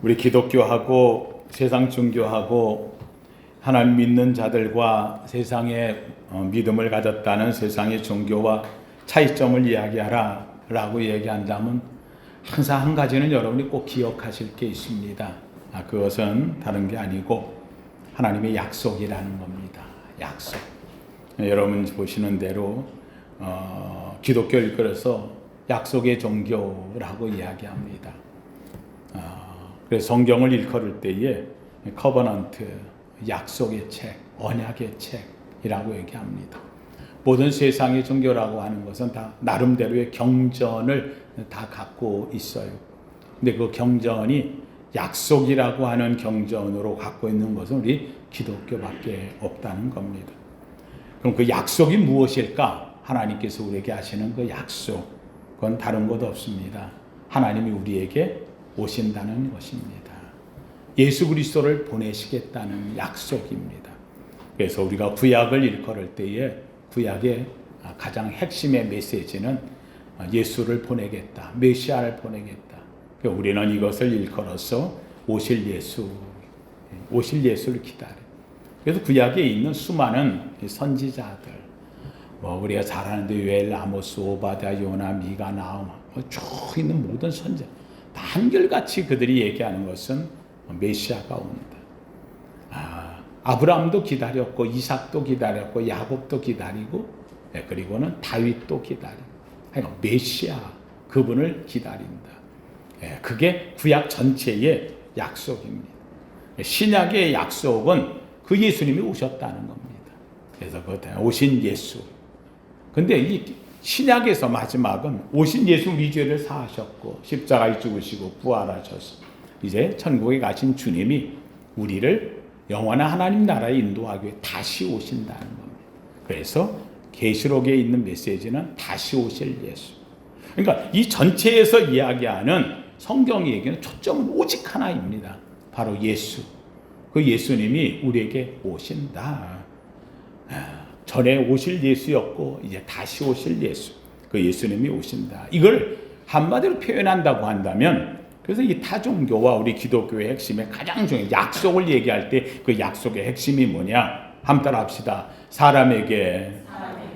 우리 기독교하고 세상 종교하고 하나님 믿는 자들과 세상에 믿음을 가졌다는 세상의 종교와 차이점을 이야기하라 라고 얘기한다면 항상 한 가지는 여러분이 꼭 기억하실 게 있습니다. 그것은 다른 게 아니고 하나님의 약속이라는 겁니다. 약속. 여러분 보시는 대로 기독교를 이끌어서 약속의 종교라고 이야기합니다. 그래서 성경을 일컬을 때에 커버넌트, 약속의 책, 언약의 책이라고 얘기합니다. 모든 세상의 종교라고 하는 것은 다 나름대로의 경전을 다 갖고 있어요. 근데 그 경전이 약속이라고 하는 경전으로 갖고 있는 것은 우리 기독교밖에 없다는 겁니다. 그럼 그 약속이 무엇일까? 하나님께서 우리에게 하시는 그 약속, 그건 다른 것 없습니다. 하나님이 우리에게 오신다는 것입니다. 예수 그리스도를 보내시겠다는 약속입니다. 그래서 우리가 구약을 일컬을 때에 구약의 가장 핵심의 메시지는 예수를 보내겠다, 메시아를 보내겠다. 그러니까 우리는 이것을 일컬어서 오실 예수를 기다려. 그래서 구약에 있는 수많은 선지자들, 우리가 잘 아는데 요엘, 아모스, 오바댜, 요나, 미가, 나훔 쭉 있는 모든 선지자 다 한결같이 그들이 얘기하는 것은 메시아가 온다. 아브라함도 기다렸고 이삭도 기다렸고 야곱도 기다리고 그리고는 다윗도 기다리고 메시아 그분을 기다린다. 그게 구약 전체의 약속입니다. 신약의 약속은 그 예수님이 오셨다는 겁니다. 그래서 그 오신 예수. 근데 이 신약에서 마지막은 오신 예수 우리 죄를 사하셨고 십자가에 죽으시고 부활하셔서 이제 천국에 가신 주님이 우리를 영원한 하나님 나라에 인도하기 위해 다시 오신다는 겁니다. 그래서 계시록에 있는 메시지는 다시 오실 예수. 그러니까 이 전체에서 이야기하는 성경의 얘기는 초점은 오직 하나입니다. 바로 예수. 그 예수님이 우리에게 오신다. 전에 오실 예수였고 이제 다시 오실 예수. 그 예수님이 오신다. 이걸 한마디로 표현한다고 한다면 그래서 이 타종교와 우리 기독교의 핵심의 가장 중요한 약속을 얘기할 때 그 약속의 핵심이 뭐냐? 한번 따라 합시다. 사람에게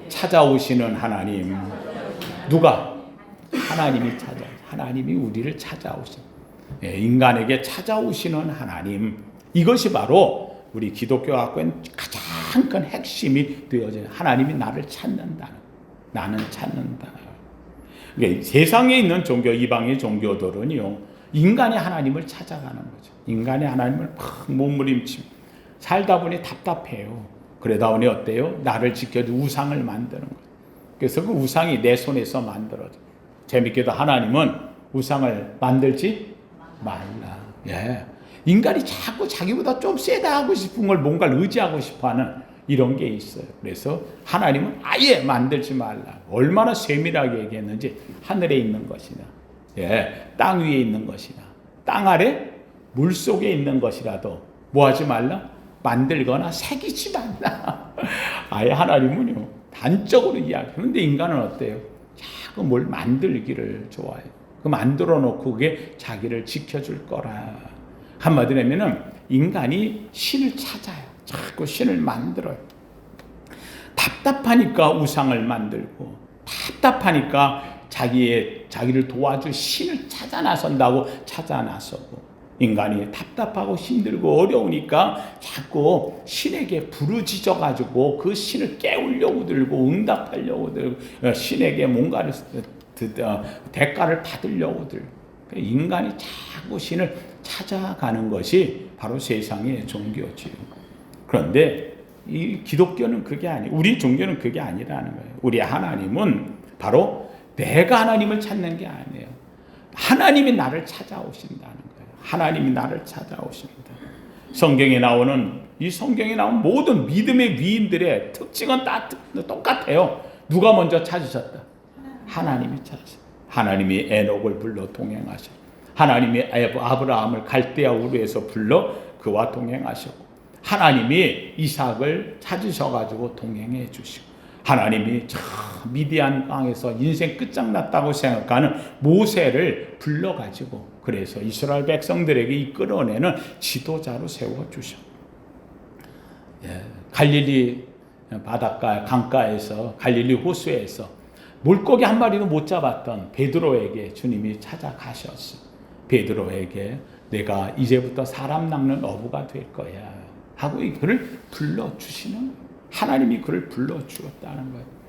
찾아오시는 하나님. 누가? 하나님이 우리를 찾아오신. 인간에게 찾아오시는 하나님. 이것이 바로 우리 기독교가 갖고 있는 가장 큰 핵심이 되어져요. 하나님이 나를 찾는다는. 나는 찾는다. 그러니까 세상에 있는 종교, 이방의 종교들은요. 인간이 하나님을 찾아가는 거죠. 인간이 하나님을 막 몸부림치고 살다 보니 답답해요. 그러다 보니 어때요? 나를 지켜줄 우상을 만드는 거예요. 그래서 그 우상이 내 손에서 만들어져. 재밌게도 하나님은 우상을 만들지 말라. 예. 인간이 자꾸 자기보다 좀 세다 하고 싶은 걸 뭔가를 의지하고 싶어하는 이런 게 있어요. 그래서 하나님은 아예 만들지 말라. 얼마나 세밀하게 얘기했는지 하늘에 있는 것이나 땅 위에 있는 것이나 땅 아래 물 속에 있는 것이라도 뭐 하지 말라? 만들거나 새기지 말라. 아예 하나님은요 단적으로 이야기해요. 그런데 인간은 어때요? 자꾸 뭘 만들기를 좋아해요. 그 만들어 놓고 그게 자기를 지켜줄 거라. 한마디로 하면은 인간이 신을 찾아요. 자꾸 신을 만들어요. 답답하니까 우상을 만들고 답답하니까 자기를 도와줄 신을 찾아 나선다고 찾아 나서고 인간이 답답하고 힘들고 어려우니까 자꾸 신에게 부르짖어 가지고 그 신을 깨우려고 들고 응답하려고 들고 신에게 뭔가를 대가를 받으려고 들고 인간이 자꾸 신을 찾아가는 것이 바로 세상의 종교지요. 그런데 이 기독교는 그게 아니에요. 우리 종교는 그게 아니라는 거예요. 우리 하나님은 바로 내가 하나님을 찾는 게 아니에요. 하나님이 나를 찾아오신다는 거예요. 하나님이 나를 찾아오십니다. 성경에 나오는 모든 믿음의 위인들의 특징은 다 똑같아요. 누가 먼저 찾으셨다? 하나님이 찾으셨다. 하나님이 에녹을 불러 동행하셨고 하나님이 아브라함을 갈대아 우르에서 불러 그와 동행하셨고 하나님이 이삭을 찾으셔가지고 동행해 주시고 하나님이 저 미디안 강에서 인생 끝장났다고 생각하는 모세를 불러가지고 그래서 이스라엘 백성들에게 이끌어내는 지도자로 세워주셔. 갈릴리 바닷가 강가에서 갈릴리 호수에서 물고기 한 마리도 못 잡았던 베드로에게 주님이 찾아가셨어. 베드로에게 내가 이제부터 사람 낚는 어부가 될 거야 하고 그를 불러주시는, 하나님이 그를 불러주었다는 거예요.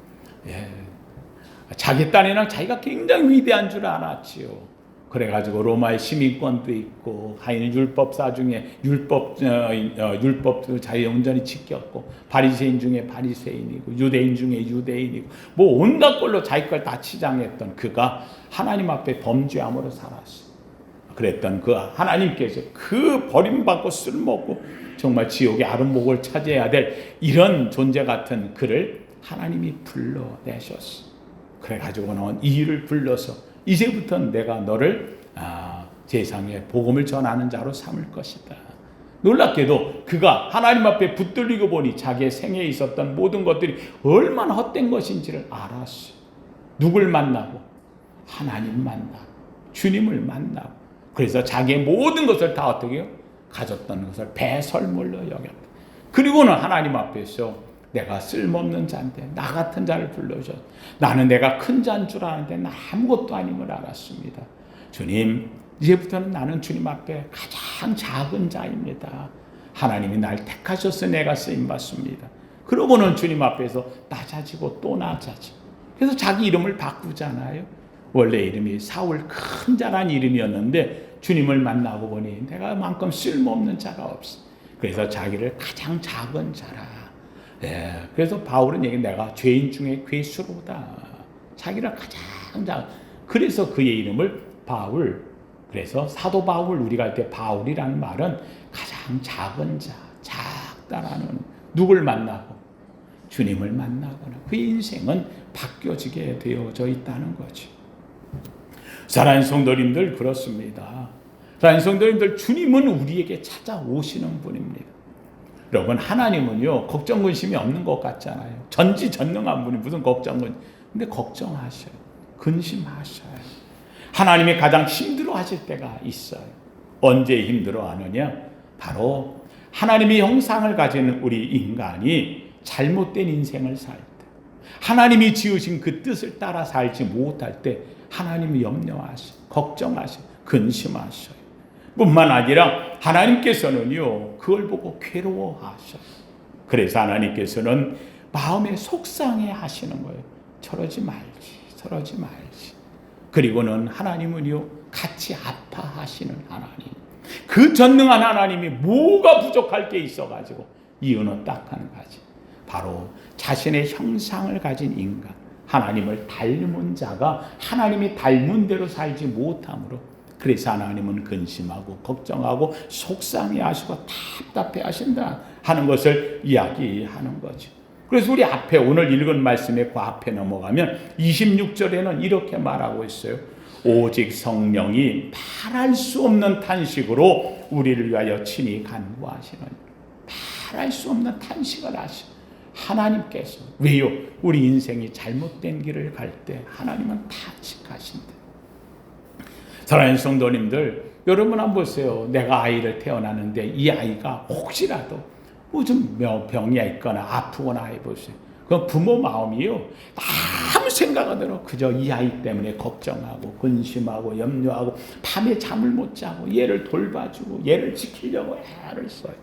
자기 딴에는 자기가 굉장히 위대한 줄 알았지요. 그래가지고 로마의 시민권도 있고 가인은 율법사 중에 율법도 자기 온전히 지켰고 바리새인 중에 바리새인이고 유대인 중에 유대인이고 뭐 온갖 걸로 자기 걸 다 치장했던 그가 하나님 앞에 범죄함으로 살았어. 그랬던 그 하나님께서 그 버림받고 쓸모없고 정말 지옥의 아름목을 차지해야 될 이런 존재 같은 그를 하나님이 불러내셨어. 그래가지고는 이 일을 불러서 이제부터 내가 너를 세상에 복음을 전하는 자로 삼을 것이다. 놀랍게도 그가 하나님 앞에 붙들리고 보니 자기의 생애에 있었던 모든 것들이 얼마나 헛된 것인지를 알았어. 누굴 만나고? 하나님 만나고 주님을 만나고 그래서 자기의 모든 것을 다 어떻게 해요? 가졌던 것을 배설물로 여겼다. 그리고는 하나님 앞에서 내가 쓸모없는 자인데 나 같은 자를 불러줘. 나는 내가 큰 자인 줄 아는데 나 아무것도 아님을 알았습니다. 주님, 이제부터는 나는 주님 앞에 가장 작은 자입니다. 하나님이 날 택하셔서 내가 쓰임받습니다. 그러고는 주님 앞에서 낮아지고 또 낮아지고 그래서 자기 이름을 바꾸잖아요. 원래 이름이 사울 큰 자란 이름이었는데 주님을 만나고 보니 내가 만큼 쓸모없는 자가 없어. 그래서 자기를 가장 작은 자라. 그래서 바울은 얘기 내가 죄인 중에 괴수로다. 자기를 가장 작은. 그래서 그의 이름을 바울. 그래서 사도 바울 우리가 할 때 바울이라는 말은 가장 작은 자, 작다라는 누굴 만나고 주님을 만나거나 그 인생은 바뀌어지게 되어져 있다는 거지. 사랑하는 성도님들 그렇습니다. 사랑하는 성도님들 주님은 우리에게 찾아오시는 분입니다. 여러분 하나님은요 걱정 근심이 없는 것 같잖아요. 전지전능한 분이 무슨 걱정 근데 걱정하셔요. 근심하셔요. 하나님이 가장 힘들어하실 때가 있어요. 언제 힘들어하느냐? 바로 하나님의 형상을 가진 우리 인간이 잘못된 인생을 살 때, 하나님이 지으신 그 뜻을 따라 살지 못할 때 하나님이 염려하셔, 걱정하셔, 근심하셔요. 뿐만 아니라 하나님께서는요 그걸 보고 괴로워하셔요. 그래서 하나님께서는 마음에 속상해 하시는 거예요. 저러지 말지. 그리고는 하나님은요 같이 아파하시는 하나님. 그 전능한 하나님이 뭐가 부족할 게 있어가지고 이유는 딱 한 가지. 바로 자신의 형상을 가진 인간, 하나님을 닮은 자가 하나님이 닮은 대로 살지 못함으로 그래서 하나님은 근심하고 걱정하고 속상해하시고 답답해하신다 하는 것을 이야기하는 거죠. 그래서 우리 앞에 오늘 읽은 말씀의 그 앞에 넘어가면 26절에는 이렇게 말하고 있어요. 오직 성령이 말할 수 없는 탄식으로 우리를 위하여 친히 간구하시는, 말할 수 없는 탄식을 하시는 하나님께서. 왜요? 우리 인생이 잘못된 길을 갈 때 하나님은 탄식하신다. 사랑하는 성도님들, 여러분 한번 보세요. 내가 아이를 태어나는데 이 아이가 혹시라도 무슨 병이 있거나 아프거나 해보세요. 그 부모 마음이요 아무 생각 안 들어. 그저 이 아이 때문에 걱정하고 근심하고 염려하고 밤에 잠을 못 자고 얘를 돌봐주고 얘를 지키려고 애를 써요.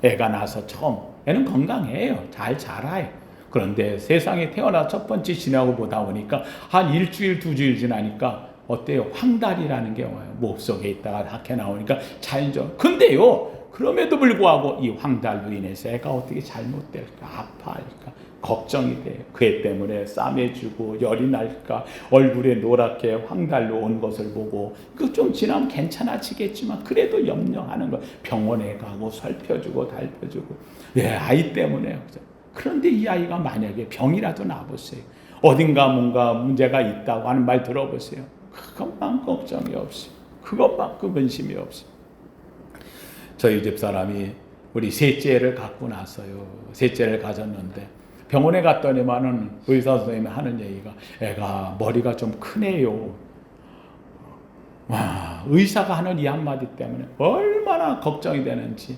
애가 나서 처음 애는 건강해요. 잘 자라요. 그런데 세상에 태어나 첫 번째 지나고 보다 보니까 한 일주일 두 주일 지나니까 어때요? 황달이라는 게 와요. 몸속에 있다가 밖에 나오니까 자연적. 근데요 그럼에도 불구하고 이 황달로 인해서 애가 어떻게 잘못될까, 아파할까 걱정이 돼요. 그 애 때문에 싸매주고 열이 날까, 얼굴에 노랗게 황달로 온 것을 보고 그 좀 지나면 괜찮아지겠지만 그래도 염려하는 거. 병원에 가고 살펴주고 달펴주고 아이 때문에. 그런데 이 아이가 만약에 병이라도 나보세요. 어딘가 뭔가 문제가 있다고 하는 말 들어보세요. 그것만 걱정이 없어요. 그것만 근심이 없어요. 저희 집 사람이 우리 셋째를 갖고 나서요. 셋째를 가졌는데 병원에 갔더니만은 의사 선생님이 하는 얘기가 애가 머리가 좀 크네요. 와, 의사가 하는 이 한마디 때문에 얼마나 걱정이 되는지,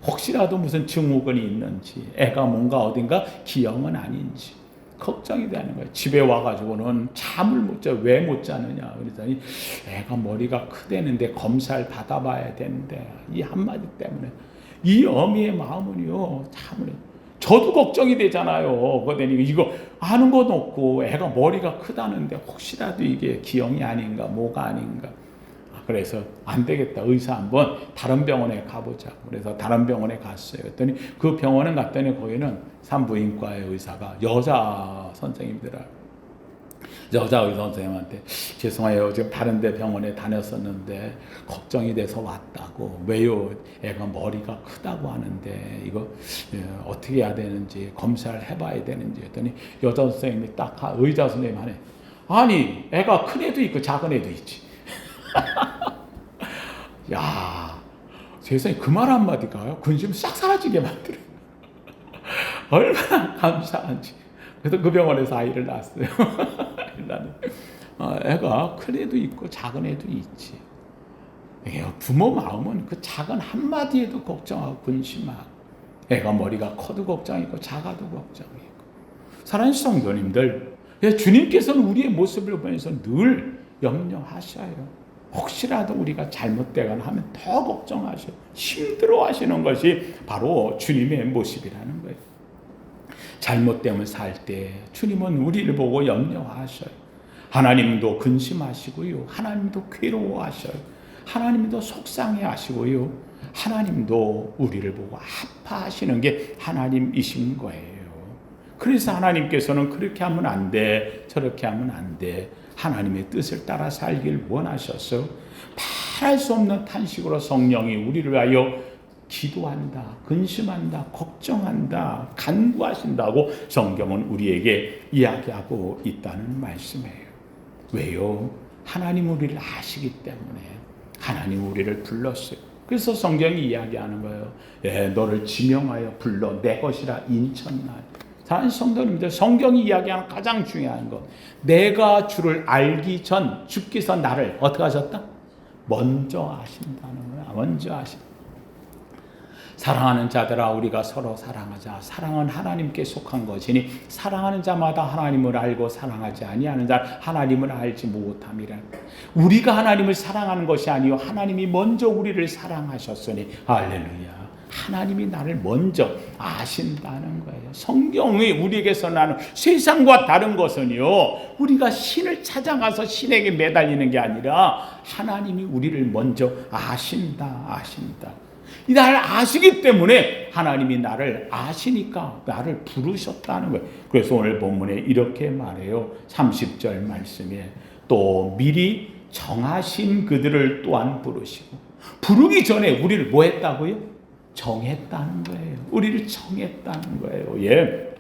혹시라도 무슨 증후군이 있는지, 애가 뭔가 어딘가 기형은 아닌지 걱정이 되는 거예요. 집에 와가지고는 잠을 못 자요. 왜 못 자느냐 그랬더니 애가 머리가 크대는데 검사를 받아봐야 되는데, 이 한마디 때문에 이 어미의 마음은요 참을, 저도 걱정이 되잖아요. 그러더니 이거 아는 것도 없고 애가 머리가 크다는데 혹시라도 이게 기형이 아닌가 뭐가 아닌가. 그래서 안 되겠다, 의사 한번 다른 병원에 가보자. 그래서 다른 병원에 갔어요. 그랬더니 그 병원에 갔더니 거기는 산부인과의 의사가 여자 선생님들아, 여자 의사 선생님한테 죄송해요, 지금 다른 데 병원에 다녔었는데 걱정이 돼서 왔다고. 왜요? 애가 머리가 크다고 하는데 이거 어떻게 해야 되는지 검사를 해봐야 되는지 했더니 여자 선생님이 딱 의사 선생님 하네, 아니 애가 큰 애도 있고 작은 애도 있지. 야, 세상에 그 말 한마디가요 근심 싹 사라지게 만들어요. 얼마나 감사한지. 그래서 그 병원에서 아이를 낳았어요. 애가 큰 애도 있고 작은 애도 있지. 부모 마음은 그 작은 한마디에도 걱정하고 근심하고, 애가 머리가 커도 걱정이고 작아도 걱정이고. 사랑하는 성도님들, 주님께서는 우리의 모습을 보면서 늘 염려하셔요. 혹시라도 우리가 잘못되거나 하면 더 걱정하셔, 힘들어하시는 것이 바로 주님의 모습이라는 거예요. 잘못됨을 살 때 주님은 우리를 보고 염려하셔요. 하나님도 근심하시고요, 하나님도 괴로워하셔요, 하나님도 속상해하시고요, 하나님도 우리를 보고 아파하시는 게 하나님이신 거예요. 그래서 하나님께서는 그렇게 하면 안 돼, 저렇게 하면 안 돼, 하나님의 뜻을 따라 살길 원하셔서 말할 수 없는 탄식으로 성령이 우리를 위하여 기도한다, 근심한다, 걱정한다, 간구하신다고 성경은 우리에게 이야기하고 있다는 말씀이에요. 왜요? 하나님 우리를 아시기 때문에 하나님 우리를 불렀어요. 그래서 성경이 이야기하는 거예요. 너를 지명하여 불러 내 것이라 인천날. 사랑하는 성도님들, 성경이 이야기하는 가장 중요한 것, 내가 주를 알기 전 주께서 나를 어떻게 하셨다? 먼저 아신다는 거야. 먼저 아신다. 사랑하는 자들아, 우리가 서로 사랑하자. 사랑은 하나님께 속한 것이니 사랑하는 자마다 하나님을 알고 사랑하지 아니하는 자는 하나님을 알지 못함이라. 우리가 하나님을 사랑하는 것이 아니요 하나님이 먼저 우리를 사랑하셨으니 할렐루야. 하나님이 나를 먼저 아신다는 거예요. 성경이 우리에게서 나는 세상과 다른 것은요, 우리가 신을 찾아가서 신에게 매달리는 게 아니라 하나님이 우리를 먼저 아신다. 나를 아시기 때문에 하나님이 나를 아시니까 나를 부르셨다는 거예요. 그래서 오늘 본문에 이렇게 말해요. 30절 말씀에 또 미리 정하신 그들을 또한 부르시고, 부르기 전에 우리를 뭐 했다고요? 정했다는 거예요. 우리를 정했다는 거예요. 예.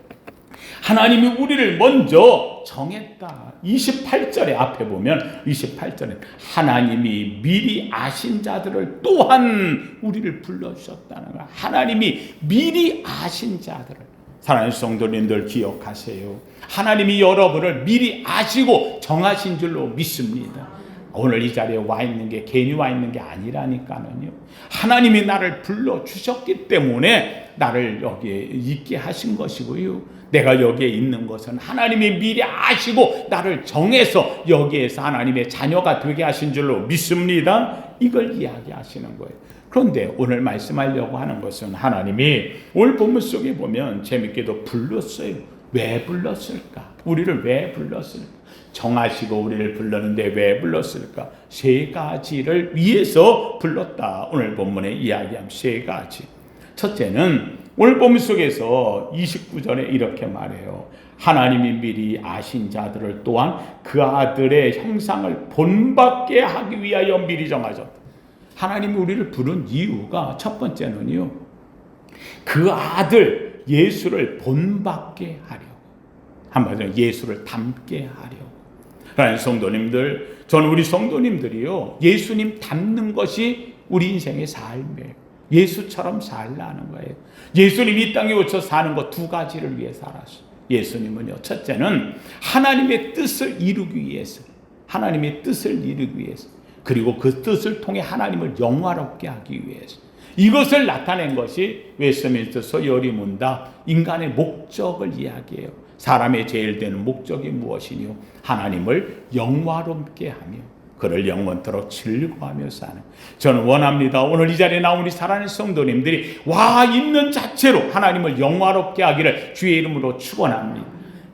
하나님이 우리를 먼저 정했다. 28절에 앞에 보면 28절에 하나님이 미리 아신 자들을 또한 우리를 불러주셨다는 거예요. 하나님이 미리 아신 자들을. 사랑하는 성도님들 기억하세요. 하나님이 여러분을 미리 아시고 정하신 줄로 믿습니다. 오늘 이 자리에 와 있는 게 괜히 와 있는 게 아니라니까는요. 하나님이 나를 불러주셨기 때문에 나를 여기에 있게 하신 것이고요. 내가 여기에 있는 것은 하나님이 미리 아시고 나를 정해서 여기에서 하나님의 자녀가 되게 하신 줄로 믿습니다. 이걸 이야기하시는 거예요. 그런데 오늘 말씀하려고 하는 것은 하나님이 오늘 본문 속에 보면 재밌게도 불렀어요. 왜 불렀을까? 우리를 왜 불렀을까? 정하시고 우리를 불렀는데 왜 불렀을까? 세 가지를 위해서 불렀다. 오늘 본문에 이야기한 세 가지. 첫째는 오늘 본문 속에서 29절에 이렇게 말해요. 하나님이 미리 아신 자들을 또한 그 아들의 형상을 본받게 하기 위하여 미리 정하셨다. 하나님이 우리를 부른 이유가 첫 번째는요, 그 아들 예수를 본받게 하려고, 한마디로 예수를 닮게 하려고. 그러니까 성도님들, 저는 우리 성도님들이요, 예수님 닮는 것이 우리 인생의 삶이에요. 예수처럼 살라는 거예요. 예수님이 이 땅에 오셔서 사는 것 두 가지를 위해 살았어요. 예수님은요, 첫째는 하나님의 뜻을 이루기 위해서, 하나님의 뜻을 이루기 위해서, 그리고 그 뜻을 통해 하나님을 영화롭게 하기 위해서, 이것을 나타낸 것이 웨스트민스터 요리문답 인간의 목적을 이야기해요. 사람의 제일 되는 목적이 무엇이뇨? 하나님을 영화롭게 하며 그를 영원토록 즐거워하며 사는. 저는 원합니다. 오늘 이 자리에 나온 우리 사랑하는 성도님들이 와 있는 자체로 하나님을 영화롭게 하기를 주의 이름으로 축원합니다.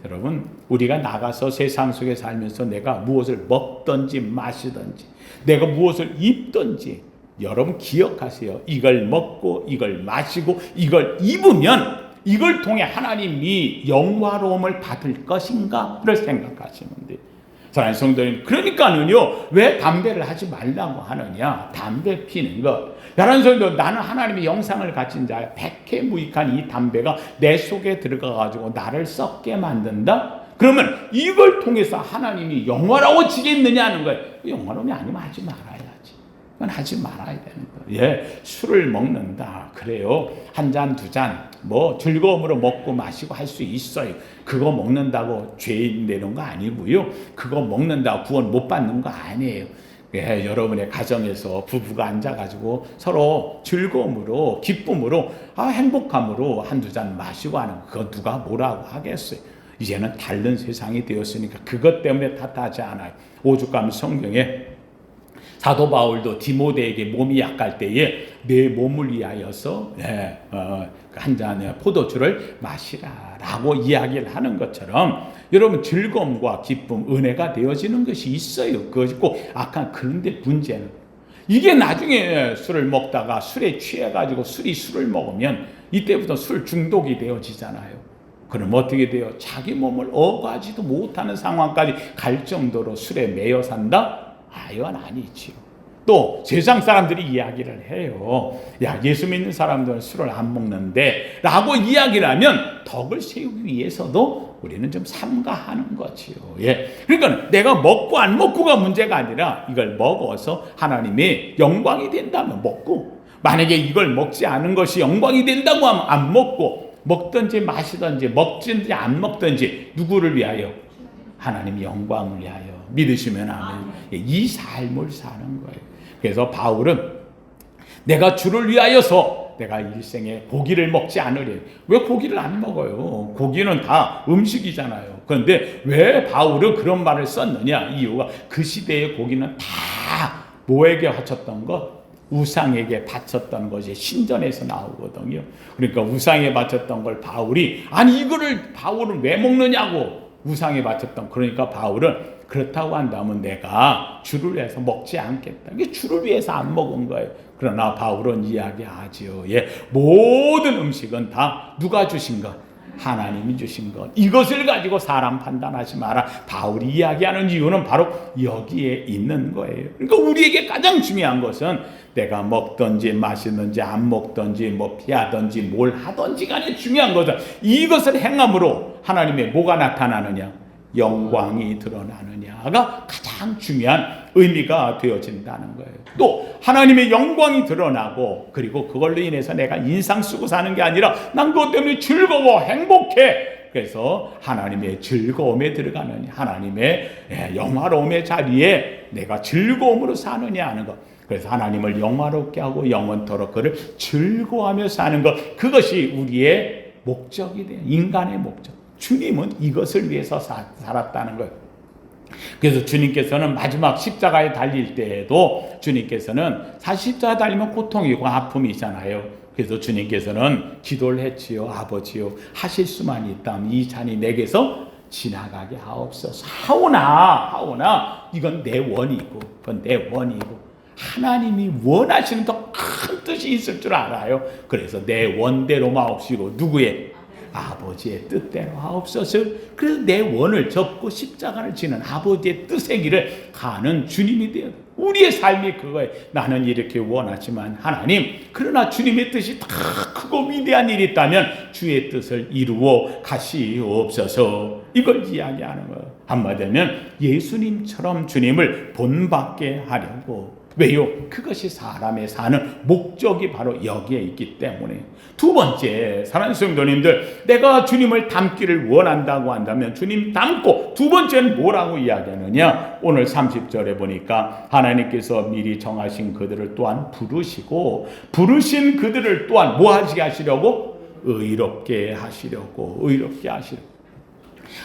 여러분, 우리가 나가서 세상 속에 살면서 내가 무엇을 먹든지 마시든지, 내가 무엇을 입든지, 여러분 기억하세요. 이걸 먹고 이걸 마시고 이걸 입으면 이걸 통해 하나님이 영화로움을 받을 것인가를 생각하시면 돼요. 사랑하는 성도님, 그러니까는요, 왜 담배를 하지 말라고 하느냐? 담배 피는 것. 사랑하는 성도, 나는 하나님의 영상을 가진 자야. 백해무익한 이 담배가 내 속에 들어가가지고 나를 썩게 만든다? 그러면 이걸 통해서 하나님이 영화로워지겠느냐는 거예요. 영화로움이 아니면 하지 말아야지. 그건 하지 말아야 되는 거예요. 예, 술을 먹는다. 그래요. 한 잔, 두 잔, 뭐 즐거움으로 먹고 마시고 할 수 있어요. 그거 먹는다고 죄인 되는 거 아니고요. 그거 먹는다고 구원 못 받는 거 아니에요. 예, 여러분의 가정에서 부부가 앉아가지고 서로 즐거움으로, 기쁨으로, 행복함으로 한두 잔 마시고 하는 거, 그거 누가 뭐라고 하겠어요. 이제는 다른 세상이 되었으니까 그것 때문에 탓하지 않아요. 오죽하면 성경에 사도 바울도 디모데에게 몸이 약할 때에 내 몸을 위하여서 한 잔의 포도주를 마시라라고 이야기를 하는 것처럼, 여러분 즐거움과 기쁨, 은혜가 되어지는 것이 있어요. 그것이 꼭 악한. 그런데 문제는 이게 나중에 술을 먹다가 술에 취해가지고 술을 먹으면 이때부터 술 중독이 되어지잖아요. 그럼 어떻게 돼요? 자기 몸을 어가지도 못하는 상황까지 갈 정도로 술에 매여 산다? 이건 아니지요. 또 세상 사람들이 이야기를 해요. 야, 예수 믿는 사람들은 술을 안 먹는데 라고 이야기를 하면 덕을 세우기 위해서도 우리는 좀 삼가하는 거지요. 예. 그러니까 내가 먹고 안 먹고가 문제가 아니라 이걸 먹어서 하나님의 영광이 된다면 먹고, 만약에 이걸 먹지 않은 것이 영광이 된다고 하면 안 먹고, 먹든지 마시든지 먹든지 안 먹든지 누구를 위하여? 하나님의 영광을 위하여. 믿으시면 아멘. 이 삶을 사는 거예요. 그래서 바울은 내가 주를 위하여서 내가 일생에 고기를 먹지 않으려. 왜 고기를 안 먹어요? 고기는 다 음식이잖아요. 그런데 왜 바울은 그런 말을 썼느냐? 이유가 그 시대의 고기는 다 뭐에게 바쳤던 것? 우상에게 바쳤던 것이 신전에서 나오거든요. 그러니까 우상에 바쳤던 걸 바울이, 아니 이거를 바울은 왜 먹느냐고. 우상에 바쳤던. 그러니까 바울은 그렇다고 한다면 내가 주를 위해서 먹지 않겠다. 이게 주를 위해서 안 먹은 거예요. 그러나 바울은 이야기하지요. 예, 모든 음식은 다 누가 주신 것? 하나님이 주신 것. 이것을 가지고 사람 판단하지 마라. 바울이 이야기하는 이유는 바로 여기에 있는 거예요. 그러니까 우리에게 가장 중요한 것은 내가 먹든지 마시든지 안 먹든지 뭐 피하든지 뭘 하든지 간에 중요한 것은 이것을 행함으로 하나님의 뭐가 나타나느냐? 영광이 드러나느냐가 가장 중요한 의미가 되어진다는 거예요. 또 하나님의 영광이 드러나고, 그리고 그걸로 인해서 내가 인상 쓰고 사는 게 아니라 난 그것 때문에 즐거워 행복해. 그래서 하나님의 즐거움에 들어가느냐, 하나님의 영화로움의 자리에 내가 즐거움으로 사느냐 하는 것. 그래서 하나님을 영화롭게 하고 영원토록 그를 즐거워하며 사는 것, 그것이 우리의 목적이 돼요. 인간의 목적. 주님은 이것을 위해서 살았다는 거예요. 그래서 주님께서는 마지막 십자가에 달릴 때에도 주님께서는 사실 십자가 달리면 고통이고 아픔이잖아요. 그래서 주님께서는 기도를 했지요. 아버지요, 하실 수만 있다면 이 잔이 내게서 지나가게 하옵소서. 하오나 이건 내 원이고, 그건 내 원이고, 하나님이 원하시는 더 큰 뜻이 있을 줄 알아요. 그래서 내 원대로 마옵시고, 누구의? 아버지의 뜻대로 하옵소서. 그래서 내 원을 접고 십자가를 지는 아버지의 뜻의 길을 가는 주님이 되어, 우리의 삶이 그거예요. 나는 이렇게 원하지만 하나님, 그러나 주님의 뜻이 다 크고 위대한 일이 있다면 주의 뜻을 이루어 가시옵소서. 이걸 이야기하는 거예요. 한마디면 예수님처럼 주님을 본받게 하려고, 왜요? 그것이 사람의 사는 목적이 바로 여기에 있기 때문에. 두 번째, 사랑하는 성도님들, 내가 주님을 닮기를 원한다고 한다면 주님 닮고, 두 번째는 뭐라고 이야기하느냐? 오늘 30절에 보니까 하나님께서 미리 정하신 그들을 또한 부르시고, 부르신 그들을 또한 뭐 하시게 하시려고? 의롭게 하시려고. 의롭게 하시려고.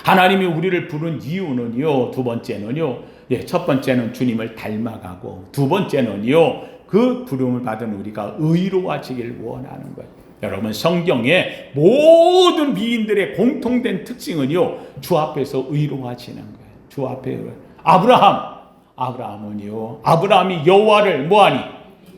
하나님이 우리를 부른 이유는요, 두 번째는요, 첫 번째는 주님을 닮아가고, 두 번째는요, 그 부름을 받은 우리가 의로워지길 원하는 거예요. 여러분, 성경의 모든 미인들의 공통된 특징은요, 주 앞에서 의로워지는 거예요. 주 앞에. 아브라함은요, 아브라함이 여호와를 뭐하니?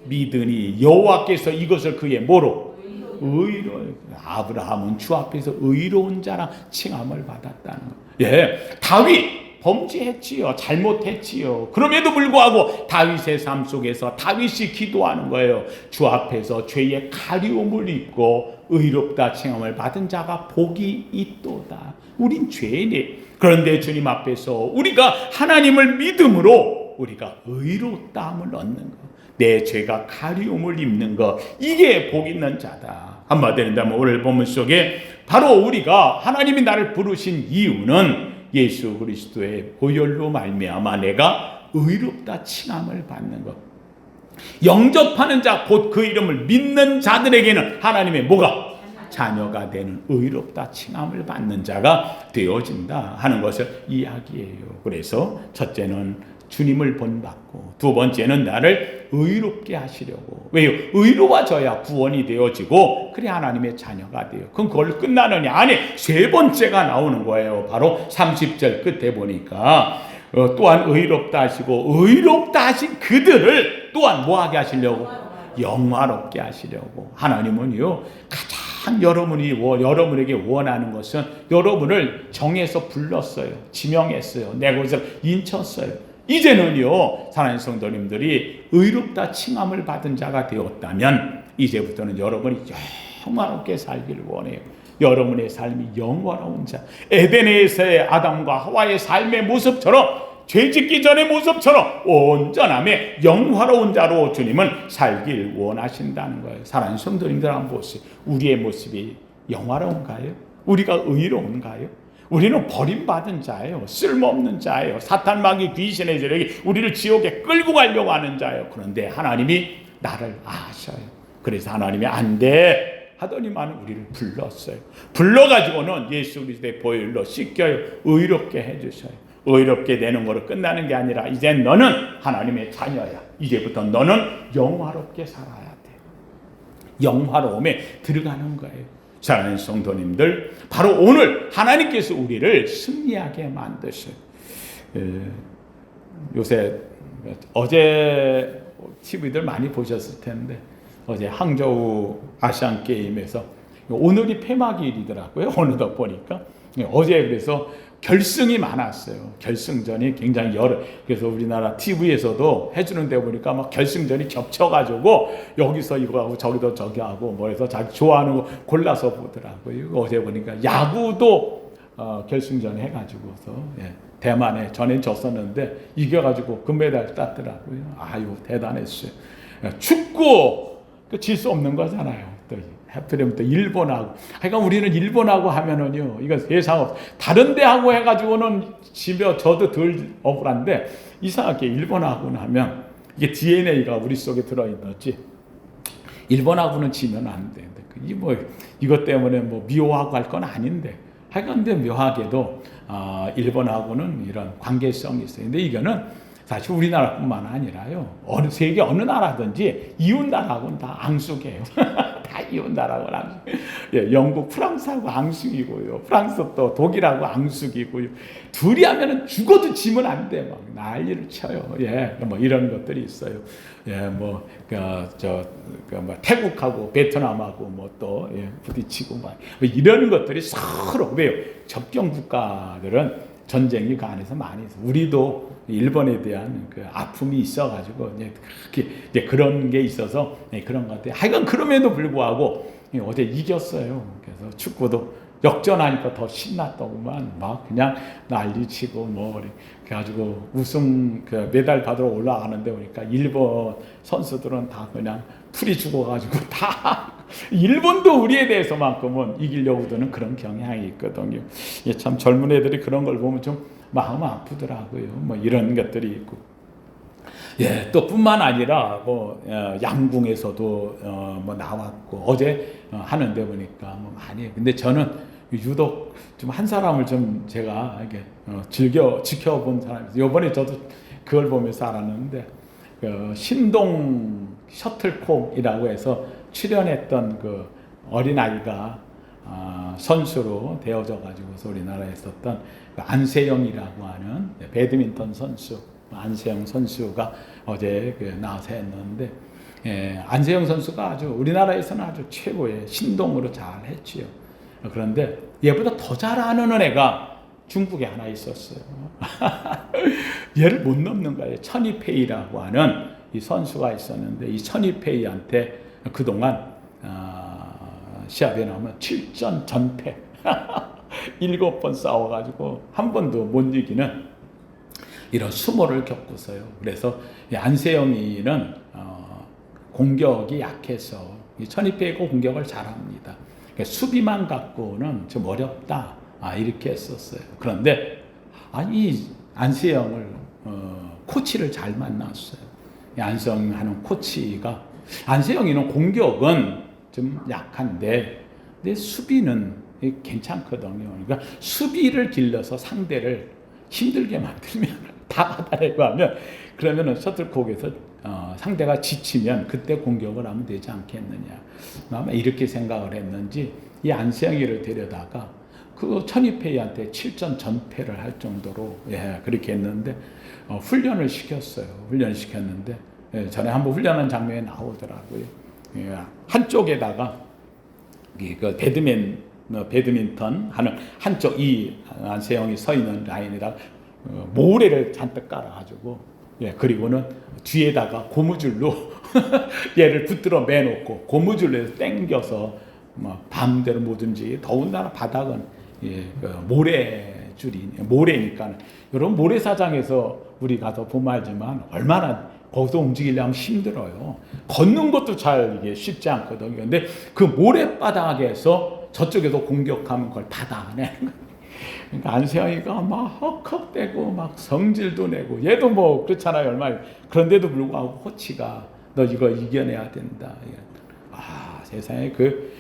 믿으니 여호와께서 이것을 그의 뭐로? 의로. 아브라함은 주 앞에서 의로운 자라 칭함을 받았다는 거예요. 다윗 범죄했지요. 잘못했지요. 그럼에도 불구하고 다윗의 삶 속에서 다윗이 기도하는 거예요. 주 앞에서 죄의 가리움을 입고 의롭다 칭함을 받은 자가 복이 있도다. 우린 죄인이. 그런데 주님 앞에서 우리가 하나님을 믿음으로 우리가 의롭다함을 얻는 것, 내 죄가 가리움을 입는 것, 이게 복 있는 자다. 한마디로 한다면 오늘 본문 속에 바로 우리가 하나님이 나를 부르신 이유는 예수 그리스도의 보혈로 말미암아 내가 의롭다 칭함을 받는 것. 영접하는 자, 곧 그 이름을 믿는 자들에게는 하나님의 뭐가? 자녀가 되는 의롭다 칭함을 받는 자가 되어진다 하는 것을 이야기해요. 그래서 첫째는 주님을 본받고, 두 번째는 나를 의롭게 하시려고. 왜요? 의로워져야 구원이 되어지고 그래 하나님의 자녀가 돼요. 그럼 그걸 끝나느냐? 아니, 세 번째가 나오는 거예요. 바로 30절 끝에 보니까 또한 의롭다 하시고, 의롭다 하신 그들을 또한 뭐하게 하시려고? 영화롭게 하시려고. 하나님은요, 가장 여러분에게 원하는 것은 여러분을 정해서 불렀어요. 지명했어요. 내 것을 인쳤어요. 이제는요, 사랑하는 성도님들이 의롭다 칭함을 받은 자가 되었다면 이제부터는 여러분이 영화롭게 살기를 원해요. 여러분의 삶이 영화로운 자, 에덴에서의 아담과 하와의 삶의 모습처럼, 죄짓기 전의 모습처럼 온전함에 영화로운 자로 주님은 살길 원하신다는 거예요. 사랑하는 성도님들 한번 보세요. 우리의 모습이 영화로운가요? 우리가 의로운가요? 우리는 버림받은 자예요. 쓸모없는 자예요. 사탄 마귀 귀신의 세력이 우리를 지옥에 끌고 가려고 하는 자예요. 그런데 하나님이 나를 아셔요. 그래서 하나님이 안 돼 하더니만 우리를 불렀어요. 불러가지고는 예수 그리스도의 보혈로 씻겨요. 의롭게 해주셔요. 의롭게 되는 거로 끝나는 게 아니라 이제 너는 하나님의 자녀야. 이제부터 너는 영화롭게 살아야 돼. 영화로움에 들어가는 거예요. 사랑하는 성도님들, 바로 오늘 하나님께서 우리를 승리하게 만드셔요. 요새 어제 TV들 많이 보셨을 텐데 어제 항저우 아시안 게임에서 오늘이 폐막일이더라고요. 어느덧 보니까 어제 그래서 결승이 많았어요. 결승전이 굉장히 그래서 우리나라 TV에서도 해주는 데 보니까 막 결승전이 겹쳐가지고 여기서 이거 하고 저기도 저기 하고 뭐 해서 자기 좋아하는 거 골라서 보더라고요. 어제 보니까 야구도 결승전 해가지고서 대만에 전에 졌었는데 이겨가지고 금메달 땄더라고요. 아유, 대단했어요. 축구 질 수 없는 거잖아요. 또 하필이면 또 일본하고. 그러니까 우리는 일본하고 하면은요, 이거 세상 없어. 다른 데하고 해가지고는 저도 덜 억울한데, 이상하게 일본하고는 하면, 이게 DNA가 우리 속에 들어있는지, 일본하고는 지면 안 돼. 이것 때문에 미워하고 할 건 아닌데, 하여간 근데 묘하게도, 일본하고는 이런 관계성이 있어요. 근데 이거는 사실 우리나라뿐만 아니라요, 세계 어느 나라든지 이웃 나라하고는 다 앙숙이에요. 다 이웃 나라하고는 앙숙. 영국, 프랑스하고 앙숙이고요. 프랑스 또 독일하고 앙숙이고요. 둘이 하면은 죽어도 지면 안 돼. 막 난리를 쳐요. 뭐 이런 것들이 있어요. 태국하고 베트남하고 또 부딪히고 막 이런 것들이 서로 왜요? 접경 국가들은 전쟁이 그 안에서 많이 있어. 우리도 일본에 대한 그 아픔이 있어가지고 이제 그런 게 있어서 그런 것 같아요. 하여간 그럼에도 불구하고 어제 이겼어요. 그래서 축구도 역전하니까 더 신났더구만. 막 그냥 난리치고 뭐 그래가지고 우승 그 메달 받으러 올라가는데 보니까 일본 선수들은 다 그냥 풀이 죽어가지고 다 일본도 우리에 대해서만큼은 이기려고 드는 그런 경향이 있거든요. 예, 참 젊은 애들이 그런 걸 보면 좀 마음 아프더라고요. 뭐 이런 것들이 있고. 예, 또 뿐만 아니라 뭐 양궁에서도 뭐 나왔고 어제 하는데 보니까 뭐 많이. 근데 저는 유독 좀 한 사람을 좀 제가 이렇게 즐겨 지켜본 사람이어서 이번에 저도 그걸 보면서 알았는데 그 신동 셔틀콕이라고 해서 출연했던 그 어린아이가 선수로 되어져 가지고서 우리나라에 있었던 그 안세영이라고 하는 배드민턴 선수, 안세영 선수가 어제 그 나와서 했는데, 예, 안세영 선수가 아주 우리나라에서는 아주 최고의 신동으로 잘 했지요. 그런데 얘보다 더 잘하는 애가 중국에 하나 있었어요. 얘를 못 넘는 거예요. 천이페이라고 하는 이 선수가 있었는데, 이 천이페이한테 그동안 시합에 나오면 7전 전패 7번 싸워가지고 한 번도 못 이기는 이런 수모를 겪고서요. 그래서 안세영이는 공격이 약해서 천이페이가 공격을 잘합니다. 그러니까 수비만 갖고는 좀 어렵다, 이렇게 했었어요. 그런데 이 안세영을 코치를 잘 만났어요. 안세영 하는 코치가, 안세영이는 공격은 좀 약한데 근데 수비는 괜찮거든요. 그러니까 수비를 길러서 상대를 힘들게 만들면 다 받아내고 하면, 그러면은 셔틀콕에서 상대가 지치면 그때 공격을 하면 되지 않겠느냐. 아마 이렇게 생각을 했는지 이 안세영이를 데려다가 그 천이페이한테 7전 전패를 할 정도로, 예, 그렇게 했는데 훈련을 시켰어요. 훈련을 시켰는데, 예, 전에 한번 훈련한 장면이 나오더라고요. 예, 한쪽에다가 그 배드민턴 하는 한쪽, 이 안세영이 서 있는 라인에다가 모래를 잔뜩 깔아가지고, 예, 그리고는 뒤에다가 고무줄로 얘를 붙들어 매놓고 고무줄로 당겨서 뭐 밤대로 뭐든지, 더군다나 바닥은, 예, 그 모래니까. 여러분 모래사장에서 우리 가서 보면 알지만 얼마나 거기서 움직이려면 힘들어요. 걷는 것도 잘 이게 쉽지 않거든요. 근데 그 모래바닥에서 저쪽에서 공격하면 그걸 받아내는 거예요. 그러니까 안세영이가 막 헉헉대고 막 성질도 내고, 얘도 뭐 그렇잖아요. 얼마나. 그런데도 불구하고 코치가 너 이거 이겨내야 된다. 세상에 그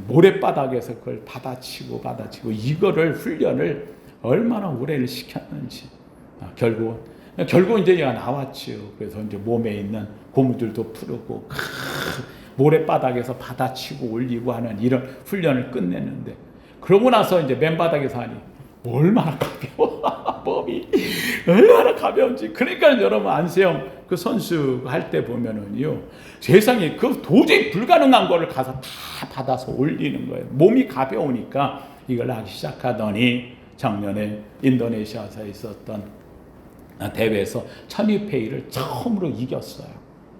모래바닥에서 그걸 받아치고 이거를 훈련을 얼마나 오래 시켰는지. 결국 이제 얘가 나왔지요. 그래서 이제 몸에 있는 고무줄도 풀고 모래바닥에서 받아치고 올리고 하는 이런 훈련을 끝냈는데, 그러고 나서 이제 맨바닥에서 하니 얼마나 가벼워. 몸이 얼마나 가벼운지. 그러니까 여러분 안세영 그 선수 할 때 보면은요, 세상에 그 도저히 불가능한 거를 가서 다 받아서 올리는 거예요. 몸이 가벼우니까 이걸 하기 시작하더니 작년에 인도네시아에서 있었던 대회에서 천이페이를 처음으로 이겼어요.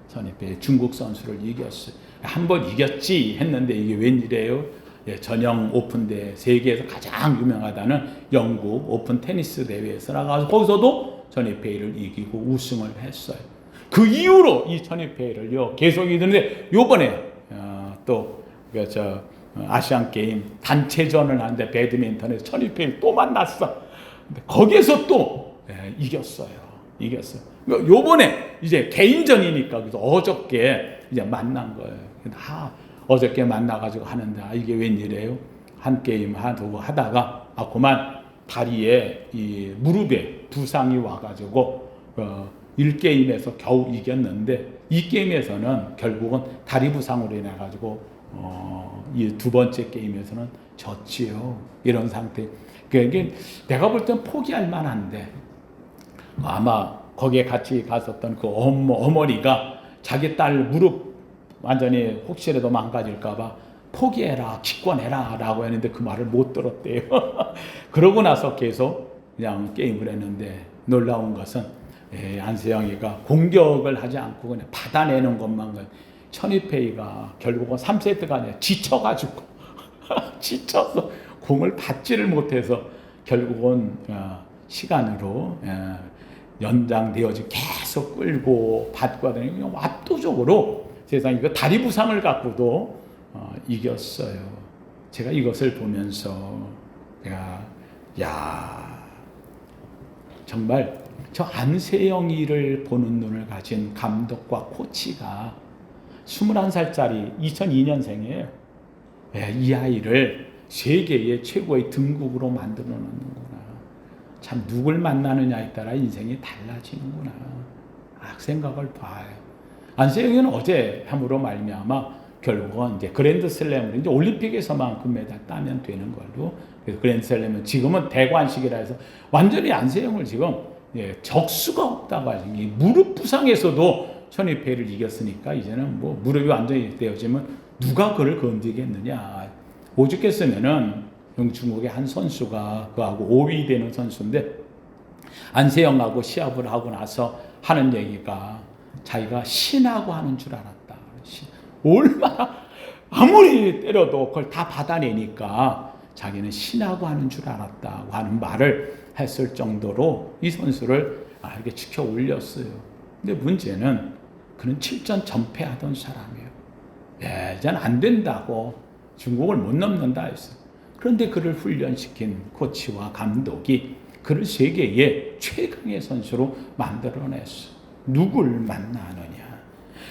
천이페이 중국 선수를 이겼어요. 한번 이겼지 했는데 이게 웬일이에요? 예, 전형 오픈대, 세계에서 가장 유명하다는 영국 오픈 테니스 대회에서 나가서 거기서도 천이페이를 이기고 우승을 했어요. 그 이후로 이 천이페이를요 계속 이기는데, 요번에 또 아시안 게임 단체전을 하는데 배드민턴에서 천이페이를 또 만났어. 근데 거기에서 또 이겼어요. 요번에 이제 개인전이니까 그래서 어저께 이제 만난 거예요. 어저께 만나가지고 하는데 이게 웬일이에요? 한 게임 하다가 그만 다리에 이 무릎에 부상이 와가지고 1게임에서 겨우 이겼는데, 이 게임에서는 결국은 다리 부상으로 인해가지고 이 두 번째 게임에서는 졌지요. 이런 상태. 그게 내가 볼 땐 포기할 만한데, 아마 거기에 같이 갔었던 그 어머니가 자기 딸 무릎 완전히 혹시라도 망가질까봐 포기해라, 기권해라 라고 했는데 그 말을 못 들었대요. 그러고 나서 계속 그냥 게임을 했는데, 놀라운 것은 안세영이가 공격을 하지 않고 그냥 받아내는 것만. 천이페이가 결국은 3세트가 아니라 지쳐가지고 지쳐서 공을 받지를 못해서 결국은 시간으로 연장되어지 계속 끌고 받고 하더니 압도적으로 세상 이거 다리 부상을 갖고도 이겼어요. 제가 이것을 보면서 내가 정말 저 안세영이를 보는 눈을 가진 감독과 코치가 21살짜리 2002년생이에요. 이 아이를 세계의 최고의 등극으로 만들어 놓는구나. 참 누굴 만나느냐에 따라 인생이 달라지는구나. 생각을 봐요. 안세영이는 어제 함으로 말미암아 결국은 이제 그랜드슬램으로 이제 올림픽에서만 금메달 따면 되는 걸로. 그래서 그랜드슬램은 지금은 대관식이라 해서 완전히 안세영을 지금 적수가 없다고 하죠. 무릎 부상에서도 천이패를 이겼으니까 이제는 뭐 무릎이 완전히 떼어지면 누가 그를 건드리겠느냐. 오죽했으면은 중국의 한 선수가 그하고 5위 되는 선수인데 안세영하고 시합을 하고 나서 하는 얘기가 자기가 신하고 하는 줄 알았다. 얼마나 아무리 때려도 그걸 다 받아내니까 자기는 신하고 하는 줄 알았다고 하는 말을 했을 정도로 이 선수를 이렇게 지켜 올렸어요. 근데 문제는 그는 7전 전패하던 사람이에요. 이제는 안 된다고 중국을 못 넘는다 했어요. 그런데 그를 훈련시킨 코치와 감독이 그를 세계의 최강의 선수로 만들어냈어. 누굴 만나느냐.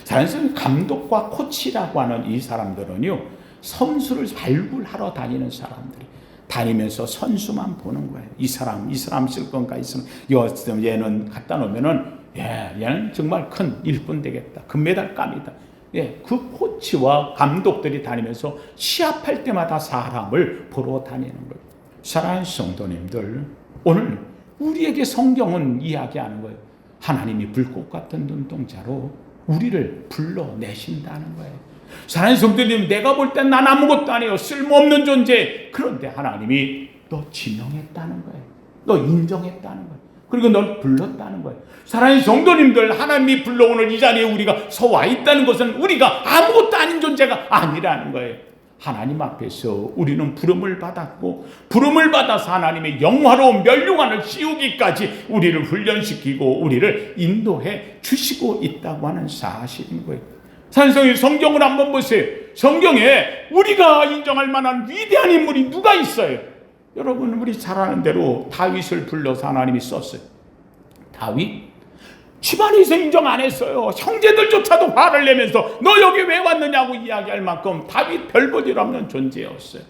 자연스러운 감독과 코치라고 하는 이 사람들은요, 선수를 발굴하러 다니는 사람들이 다니면서 선수만 보는 거예요. 이 사람 쓸 건가, 얘는 갖다 놓으면은, 얘는 정말 큰 일꾼 되겠다. 금메달감이다. 그 코치와 감독들이 다니면서 시합할 때마다 사람을 보러 다니는 거예요. 사랑하는 성도님들, 오늘 우리에게 성경은 이야기하는 거예요. 하나님이 불꽃 같은 눈동자로 우리를 불러내신다는 거예요. 사랑하는 성도님, 내가 볼 땐 난 아무것도 아니에요. 쓸모없는 존재. 그런데 하나님이 너 지명했다는 거예요. 너 인정했다는 거예요. 그리고 널 불렀다는 거예요. 사랑하는 성도님들, 하나님이 불러오는 이 자리에 우리가 서 와 있다는 것은 우리가 아무것도 아닌 존재가 아니라는 거예요. 하나님 앞에서 우리는 부름을 받았고, 부름을 받아서 하나님의 영화로운 멸류관을 씌우기까지 우리를 훈련시키고 우리를 인도해 주시고 있다고 하는 사실인 거예요. 사랑하는 성경을 한번 보세요. 성경에 우리가 인정할 만한 위대한 인물이 누가 있어요? 여러분, 우리 잘 아는 대로 다윗을 불러서 하나님이 썼어요. 다윗? 집안에서 인정 안 했어요. 형제들조차도 화를 내면서 너 여기 왜 왔느냐고 이야기할 만큼 다윗 별 볼 일 없는 존재였어요.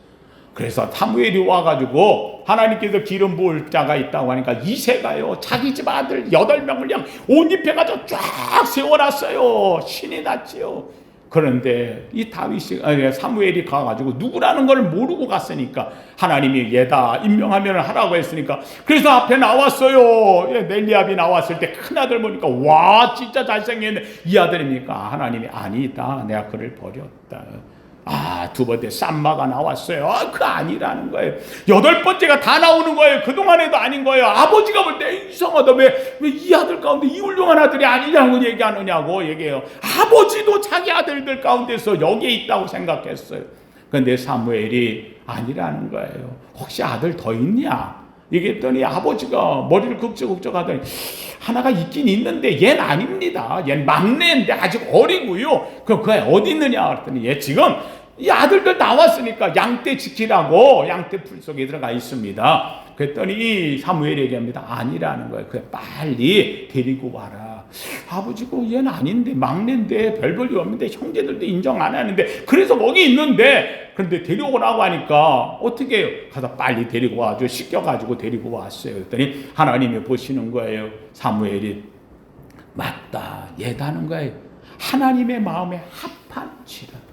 그래서 사무엘이 와가지고 하나님께서 기름 부을 자가 있다고 하니까 이새가요, 자기 집 아들 8명을 그냥 옷 입혀가지고 쫙 세워놨어요. 신이 났지요. 그런데 이 사무엘이 가가지고 누구라는 걸 모르고 갔으니까 하나님이 얘다 임명하면 하라고 했으니까 그래서 앞에 나왔어요. 넬리압이 나왔을 때 큰아들 보니까 와 진짜 잘생겼네. 이 아들입니까? 하나님이 아니다. 내가 그를 버렸다. 두 번째 쌈마가 나왔어요. 그거 아니라는 거예요. 8번째가 다 나오는 거예요. 그동안에도 아닌 거예요. 아버지가 볼 때 이상하다. 왜 이 아들 가운데 이 훌륭한 아들이 아니냐고 얘기하느냐고 얘기해요. 아버지도 자기 아들들 가운데서 여기에 있다고 생각했어요. 그런데 사무엘이 아니라는 거예요. 혹시 아들 더 있냐? 얘기했더니 아버지가 머리를 긁적긁적 하더니 하나가 있긴 있는데 얘는 아닙니다. 얘는 막내인데 아직 어리고요. 그럼 그 애 어디 있느냐? 그랬더니 얘 지금 이 아들들 나왔으니까 양떼 지키라고 양떼 풀 속에 들어가 있습니다. 그랬더니 사무엘이 얘기합니다. 아니라는 거예요. 그래 빨리 데리고 와라. 아버지고 얘는 아닌데 막내인데 별 볼 일 없는데 형제들도 인정 안 하는데 그래서 거기 있는데 그런데 데려오라고 하니까 어떻게 해요? 가서 빨리 데리고 와줘. 씻겨가지고 데리고 왔어요. 그랬더니 하나님이 보시는 거예요. 사무엘이 맞다 얘다는 거예요. 하나님의 마음에 합한지라.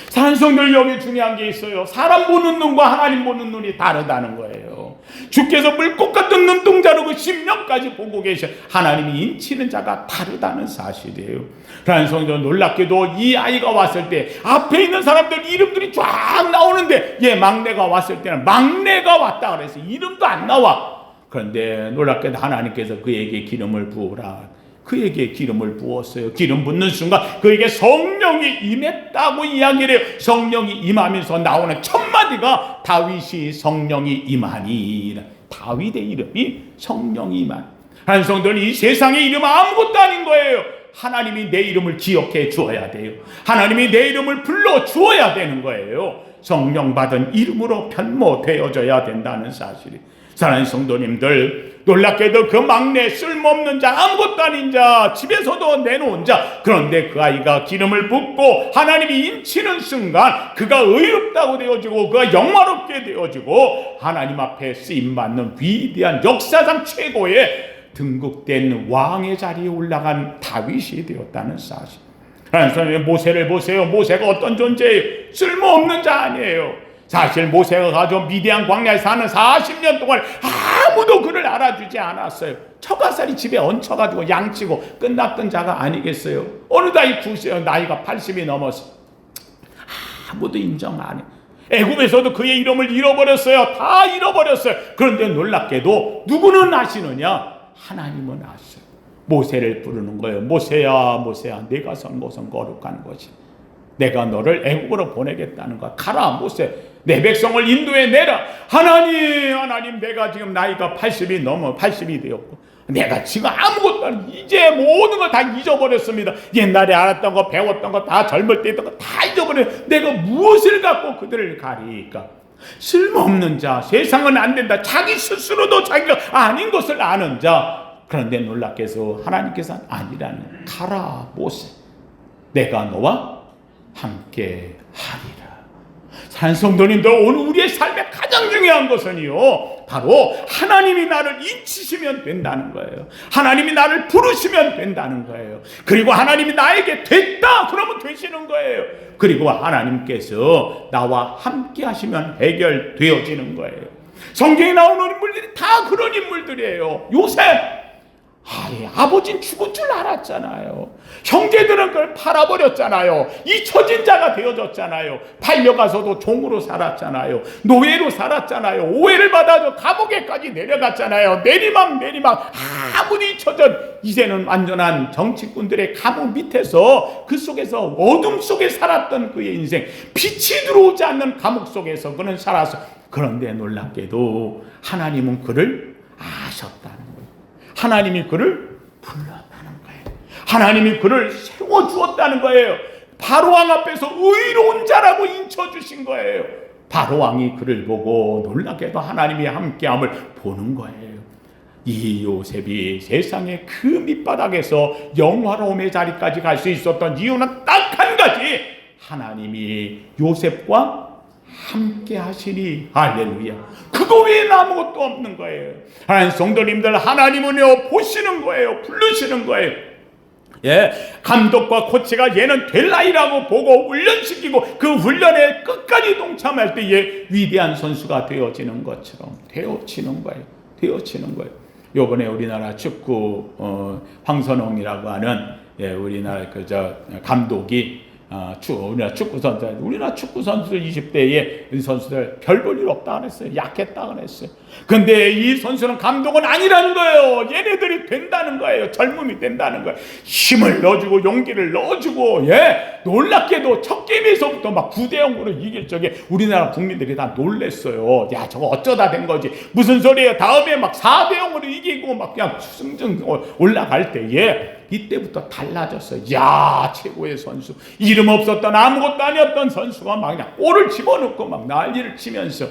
산성들 여기 중요한 게 있어요. 사람 보는 눈과 하나님 보는 눈이 다르다는 거예요. 주께서 물꽃 같은 눈동자로 그 심령까지 보고 계셔. 하나님이 인치는 자가 다르다는 사실이에요. 산성들 놀랍게도 이 아이가 왔을 때 앞에 있는 사람들 이름들이 쫙 나오는데 얘 막내가 왔을 때는 막내가 왔다 그래서 이름도 안 나와. 그런데 놀랍게도 하나님께서 그에게 기름을 부으라. 그에게 기름을 부었어요. 기름 붓는 순간 그에게 성령이 임했다고 이야기를 해요. 성령이 임하면서 나오는 첫 마디가 다윗이 성령이 임하니. 다윗의 이름이 성령이 임하니. 한 성도는 이 세상의 이름은 아무것도 아닌 거예요. 하나님이 내 이름을 기억해 주어야 돼요. 하나님이 내 이름을 불러 주어야 되는 거예요. 성령 받은 이름으로 변모되어져야 된다는 사실이. 사랑하는 성도님들, 놀랍게도 그 막내 쓸모없는 자, 아무것도 아닌 자, 집에서도 내놓은 자, 그런데 그 아이가 기름을 붓고 하나님이 인치는 순간 그가 의롭다고 되어지고 그가 영화롭게 되어지고 하나님 앞에 쓰임받는 위대한 역사상 최고의 등극된 왕의 자리에 올라간 다윗이 되었다는 사실. 하나님, 모세를 보세요. 모세가 어떤 존재예요? 쓸모없는 자 아니에요. 사실 모세가 가져 미디안 광야에 사는 40년 동안 아무도 그를 알아주지 않았어요. 처가살이 집에 얹혀가지고 양치고 끝났던 자가 아니겠어요? 어느 나이가 80이 넘었어. 아무도 인정 안 해. 애굽에서도 그의 이름을 잃어버렸어요. 다 잃어버렸어요. 그런데 놀랍게도 누구는 아시느냐? 하나님은 아셨어요. 모세를 부르는 거예요. 모세야, 모세야, 내가 선 것은 거룩한 것이. 내가 너를 애국으로 보내겠다는 거야. 가라, 모세. 내 백성을 인도해 내라. 하나님, 내가 지금 나이가 80이 되었고, 내가 지금 아무것도 안, 이제 모든 걸 다 잊어버렸습니다. 옛날에 알았던 거, 배웠던 거, 다 젊을 때 했던 거 다 잊어버려요. 내가 무엇을 갖고 그들을 가리까? 쓸모없는 자, 세상은 안 된다. 자기 스스로도 자기가 아닌 것을 아는 자. 그런데 놀랍게도 하나님께서 아니라는, 가라, 모세. 내가 너와 함께 하리라. 사랑하는 성도님들, 오늘 우리의 삶의 가장 중요한 것은요, 바로 하나님이 나를 인치시면 된다는 거예요. 하나님이 나를 부르시면 된다는 거예요. 그리고 하나님이 나에게 됐다 그러면 되시는 거예요. 그리고 하나님께서 나와 함께 하시면 해결되어지는 거예요. 성경에 나오는 인물들이 다 그런 인물들이에요. 요셉, 아버지는 죽은 줄 알았잖아요. 형제들은 그걸 팔아버렸잖아요. 잊혀진 자가 되어졌잖아요. 팔려가서도 종으로 살았잖아요. 노예로 살았잖아요. 오해를 받아서 감옥에까지 내려갔잖아요. 내리막 아무리 잊혀졌. 이제는 완전한 정치꾼들의 감옥 밑에서, 그 속에서 어둠 속에 살았던 그의 인생, 빛이 들어오지 않는 감옥 속에서 그는 살았어. 그런데 놀랍게도 하나님은 그를 아셨다는 거예요. 하나님이 그를 불렀다는 거예요. 하나님이 그를 세워주었다는 거예요. 바로왕 앞에서 의로운 자라고 인쳐주신 거예요. 바로왕이 그를 보고 놀랍게도 하나님이 함께함을 보는 거예요. 이 요셉이 세상의 그 밑바닥에서 영화로움의 자리까지 갈 수 있었던 이유는 딱 한 가지, 하나님이 요셉과 함께 하시니. 할렐루야. 그거 외에는 아무것도 없는 거예요. 하나님 성도님들, 하나님은요 보시는 거예요. 부르시는 거예요. 감독과 코치가 얘는 될 나이라고 보고 훈련시키고 그 훈련에 끝까지 동참할 때에 위대한 선수가 되어지는 것처럼 되어지는 거예요. 요번에 우리나라 축구 황선홍이라고 하는 우리나라 감독이 우리나라 축구 선수들 20대의 선수들 별 볼 일 없다 그랬어요. 약했다 그랬어요. 근데 이 선수는 감독은 아니라는 거예요. 얘네들이 된다는 거예요. 젊음이 된다는 거예요. 힘을 넣어주고 용기를 넣어주고, 놀랍게도 첫 게임에서부터 막 9대0으로 이길 적에 우리나라 국민들이 다 놀랬어요. 야, 저거 어쩌다 된 거지? 무슨 소리예요? 다음에 막 4대0으로 이기고 막 그냥 승승 올라갈 때에 이때부터 달라졌어요. 야, 최고의 선수. 이름 없었던 아무것도 아니었던 선수가 막 그냥 골을 집어넣고 막 난리를 치면서,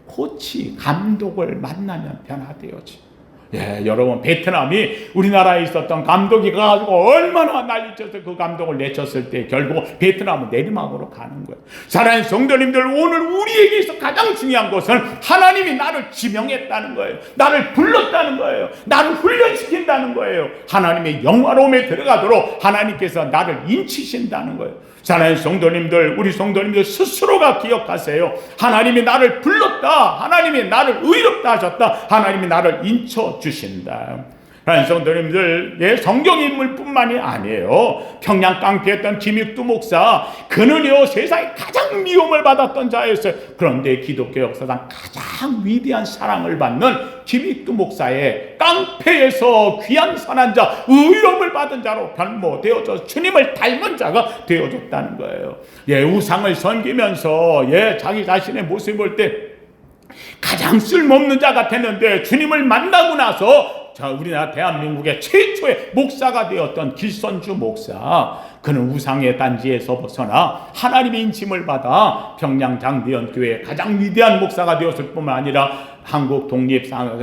코치, 감독을 만나면 변화되어지. 여러분, 베트남이 우리나라에 있었던 감독이 가가지고 얼마나 난리쳐서 그 감독을 내쳤을 때 결국 베트남은 내리막으로 가는 거예요. 사랑하는 성도님들, 오늘 우리에게 있어 가장 중요한 것은 하나님이 나를 지명했다는 거예요. 나를 불렀다는 거예요. 나를 훈련시킨다는 거예요. 하나님의 영화로움에 들어가도록 하나님께서 나를 인치신다는 거예요. 사랑하는 성도님들, 우리 성도님들 스스로가 기억하세요. 하나님이 나를 불렀다. 하나님이 나를 의롭다 하셨다. 하나님이 나를 인쳐주신다. 성도님들, 예, 성경 인물뿐만이 아니에요. 평양 깡패였던 김익두 목사, 그는요 세상에 가장 미움을 받았던 자였어요. 그런데 기독교 역사상 가장 위대한 사랑을 받는 김익두 목사의 깡패에서 귀한 선한 자, 의롭을 받은 자로 변모되어져 주님을 닮은 자가 되어졌다는 거예요. 예, 우상을 섬기면서 예, 자기 자신의 모습을 볼 때 가장 쓸모없는 자 같았는데 주님을 만나고 나서 우리나라 대한민국의 최초의 목사가 되었던 길선주 목사, 그는 우상의 단지에서 벗어나 하나님의 인침을 받아 평양 장대연교회 가장 위대한 목사가 되었을 뿐만 아니라 한국 독립상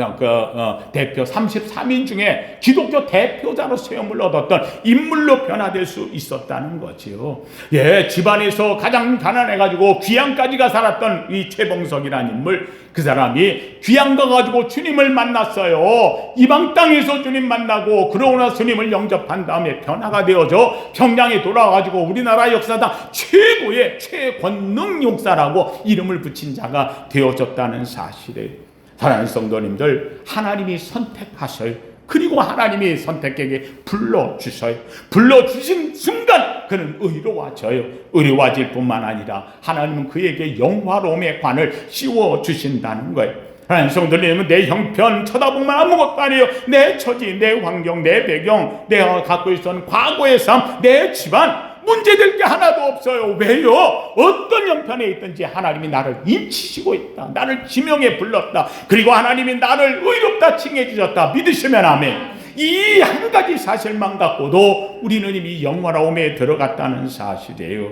대표 33인 중에 기독교 대표자로 세움을 얻었던 인물로 변화될 수 있었다는 거지요. 예, 집안에서 가장 가난해가지고 귀양까지가 살았던 이 최봉석이라는 인물, 그 사람이 귀양 가가지고 주님을 만났어요. 이방 땅에서 주님 만나고 그러고 나서 주님을 영접한 다음에 변화가 되어져 평양에 돌아와가지고 우리나라 역사상 최고의 최권능 용사라고 이름을 붙인 자가 되어졌다는 사실이에요. 사랑하는 성도님들, 하나님이 선택하셔요. 그리고 하나님이 선택에게 불러주셔요. 불러주신 순간 그는 의로워져요. 의로워질 뿐만 아니라 하나님은 그에게 영화로움의 관을 씌워주신다는 거예요. 하나님 성도님은 내 형편 쳐다보면 아무것도 아니에요. 내 처지, 내 환경, 내 배경, 내가 갖고 있었던 과거의 삶, 내 집안, 문제될 게 하나도 없어요. 왜요? 어떤 형편에 있든지 하나님이 나를 인치시고 있다. 나를 지명에 불렀다. 그리고 하나님이 나를 의롭다 칭해 주셨다. 믿으시면 아멘. 이 한 가지 사실만 갖고도 우리는 이미 영화로움에 들어갔다는 사실이에요.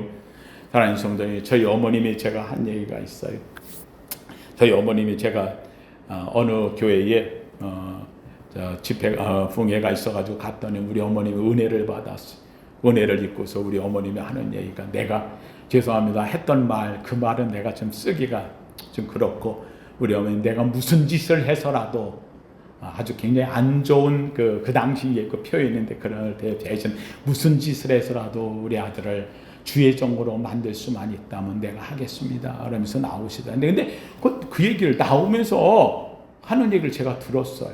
사랑하는 성도님, 저희 어머님이 제가 한 얘기가 있어요. 저희 어머님이 제가 어느 교회에 집회 풍회가 있어가지고 갔더니 우리 어머님이 은혜를 받았어요. 은혜를 입고서 우리 어머님이 하는 얘기가, 내가 죄송합니다 했던 말, 그 말은 내가 좀 쓰기가 좀 그렇고, 우리 어머니 내가 무슨 짓을 해서라도 아주 굉장히 안 좋은 그 당시에 그 표현인데, 그럴 때 대신 무슨 짓을 해서라도 우리 아들을 주의 종으로 만들 수만 있다면 내가 하겠습니다 그러면서 나오시던데, 근데 그 얘기를 나오면서 하는 얘기를 제가 들었어요.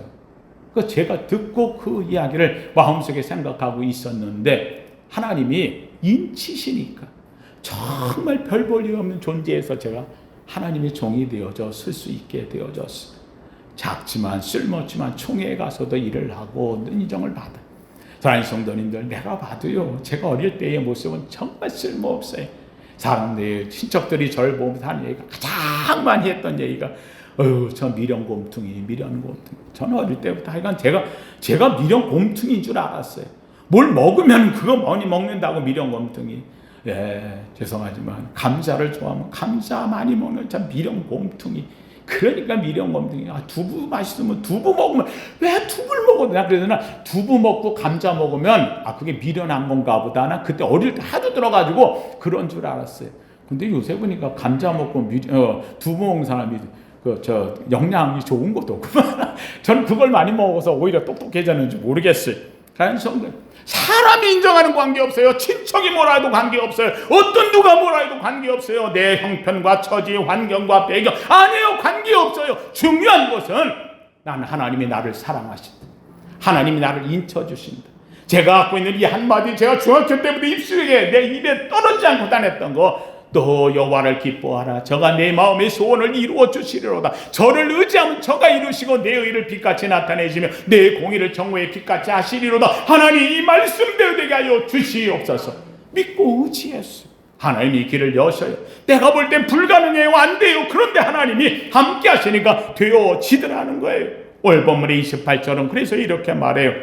그 제가 듣고 그 이야기를 마음속에 생각하고 있었는데, 하나님이 인치시니까 정말 별 볼 일 없는 존재에서 제가 하나님의 종이 되어져 쓸 수 있게 되어졌어요. 작지만 쓸모없지만 총회에 가서도 일을 하고 인정을 받아. 사랑하는 성도님들, 내가 봐도요, 제가 어릴 때의 모습은 정말 쓸모없어요. 사람들, 친척들이 저를 보면서 하는 얘기가, 가장 많이 했던 얘기가, 저 미련곰퉁이. 저는 어릴 때부터 하여간 제가 미련곰퉁이인 줄 알았어요. 뭘 먹으면 그거 많이 먹는다고 미련곰퉁이. 예, 죄송하지만 감자를 좋아하면 감자 많이 먹는 참 미련곰퉁이. 그러니까 미련곰퉁이. 두부 맛있으면 두부 먹으면 왜 두부를 먹어? 내가 그러잖아. 두부 먹고 감자 먹으면 그게 미련한 건가 보다. 나 그때 어릴 때 하도 들어가지고 그런 줄 알았어요. 근데 요새 보니까 감자 먹고 두부 먹는 사람이 영양이 좋은 것도 없구만. 저는 그걸 많이 먹어서 오히려 똑똑해졌는지 모르겠어요. 사람이 인정하는 관계없어요. 친척이 뭐라 해도 관계없어요. 어떤 누가 뭐라 해도 관계없어요. 내 형편과 처지, 환경과 배경, 아니에요. 관계없어요. 중요한 것은 나는 하나님이 나를 사랑하신다. 하나님이 나를 인쳐주신다. 제가 갖고 있는 이 한마디, 제가 중학교 때부터 입술에 내 입에 떨어지지 않고 다녔던 거, 또 여호와를 기뻐하라. 저가 내 마음의 소원을 이루어 주시리로다. 저를 의지하면 저가 이루시고 내 의를 빛같이 나타내시며 내 공의를 정오의 빛같이 하시리로다. 하나님, 이 말씀대로 되게 하여 주시옵소서. 믿고 의지했어요. 하나님이 길을 여셔요. 내가 볼 땐 불가능해요. 안 돼요. 그런데 하나님이 함께 하시니까 되어지더라는 거예요. 오늘 본문의 28절은 그래서 이렇게 말해요.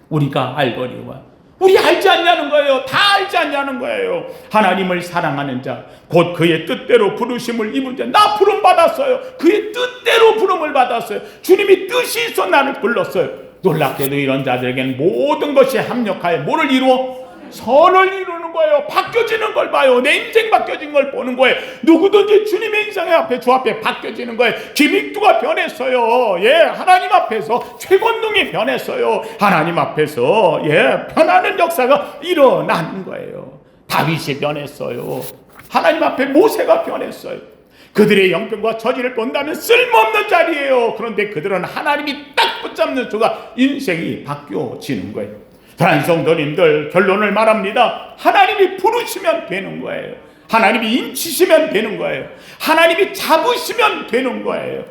우리가 알거니와. 우리 알지 않냐는 거예요. 다 알지 않냐는 거예요. 하나님을 사랑하는 자, 곧 그의 뜻대로 부르심을 입은 자. 나 부름 받았어요. 그의 뜻대로 부름을 받았어요. 주님이 뜻이 있어 나를 불렀어요. 놀랍게도 이런 자들에게는 모든 것이 합력하여 뭐를 이루어? 선을 이루는 거예요. 바뀌어지는 걸 봐요. 내 인생 바뀌어진 걸 보는 거예요. 누구든지 주님의 인생 앞에, 주 앞에 바뀌어지는 거예요. 김익두가 변했어요. 예, 하나님 앞에서 최권능이 변했어요. 하나님 앞에서 변하는 역사가 일어나는 거예요. 다윗이 변했어요. 하나님 앞에 모세가 변했어요. 그들의 형편과 처지를 본다면 쓸모없는 자리예요. 그런데 그들은 하나님이 딱 붙잡는 순간 인생이 바뀌어지는 거예요. 사랑하는 성도님들, 결론을 말합니다. 하나님이 부르시면 되는 거예요. 하나님이 인치시면 되는 거예요. 하나님이 잡으시면 되는 거예요.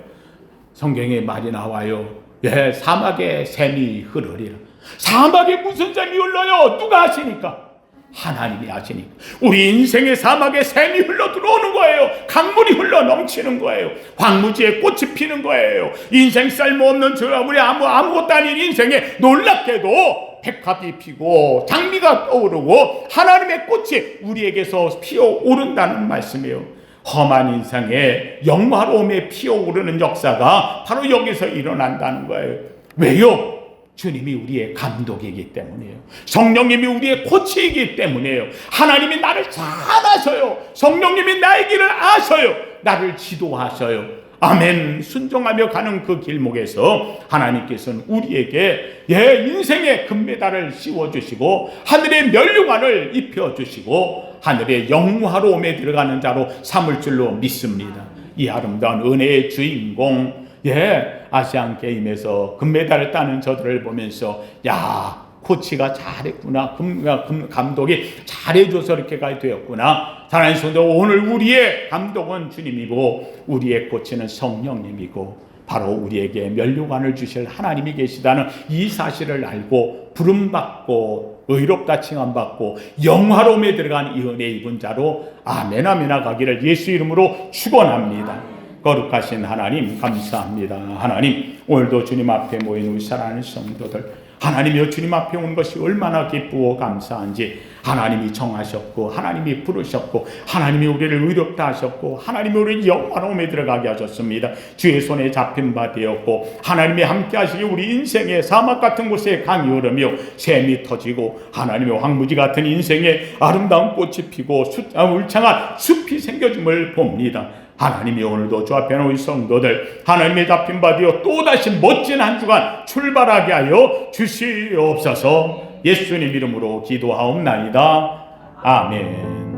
성경에 말이 나와요. 예, 사막에 샘이 흐르리라. 사막에 무슨 샘이 흘러요? 누가 하시니까? 하나님이 하시니까. 우리 인생의 사막에 샘이 흘러 들어오는 거예요. 강물이 흘러 넘치는 거예요. 황무지에 꽃이 피는 거예요. 인생 쓸모없는 우리 아무것도 아닌 인생에 놀랍게도 백합이 피고 장미가 떠오르고 하나님의 꽃이 우리에게서 피어오른다는 말씀이에요. 험한 인생에 영화로움에 피어오르는 역사가 바로 여기서 일어난다는 거예요. 왜요? 주님이 우리의 감독이기 때문이에요. 성령님이 우리의 코치이기 때문이에요. 하나님이 나를 잘 아셔요. 성령님이 나의 길을 아셔요. 나를 지도하셔요. 아멘. 순종하며 가는 그 길목에서 하나님께서는 우리에게 인생의 금메달을 씌워주시고 하늘의 면류관을 입혀주시고 하늘의 영화로움에 들어가는 자로 삼을 줄로 믿습니다. 이 아름다운 은혜의 주인공 아시안 게임에서 금메달을 따는 저들을 보면서 코치가 잘했구나, 감독이 잘해줘서 이렇게가 되었구나. 사랑하는 성도, 오늘 우리의 감독은 주님이고 우리의 코치는 성령님이고 바로 우리에게 면류관을 주실 하나님이 계시다는 이 사실을 알고 부름받고 의롭다 칭함받고 영화로움에 들어간 이 은혜 입은 자로 아멘 아멘 가기를 예수 이름으로 축원합니다. 거룩하신 하나님 감사합니다. 하나님, 오늘도 주님 앞에 모인 우리 사랑하는 성도들, 하나님이여 주님 앞에 온 것이 얼마나 기쁘고 감사한지 하나님이 정하셨고 하나님이 부르셨고 하나님이 우리를 의롭다 하셨고 하나님이 우리를 영화로움에 들어가게 하셨습니다. 주의 손에 잡힌 바 되었고 하나님이 함께 하시기 우리 인생의 사막 같은 곳에 강이 흐르며 샘이 터지고 하나님의 황무지 같은 인생에 아름다운 꽃이 피고 울창한 숲이 생겨짐을 봅니다. 하나님이 오늘도 주 앞에 놓인 성도들 하나님의 잡힌 바 되어 또다시 멋진 한 주간 출발하게 하여 주시옵소서. 예수님 이름으로 기도하옵나이다. 아멘.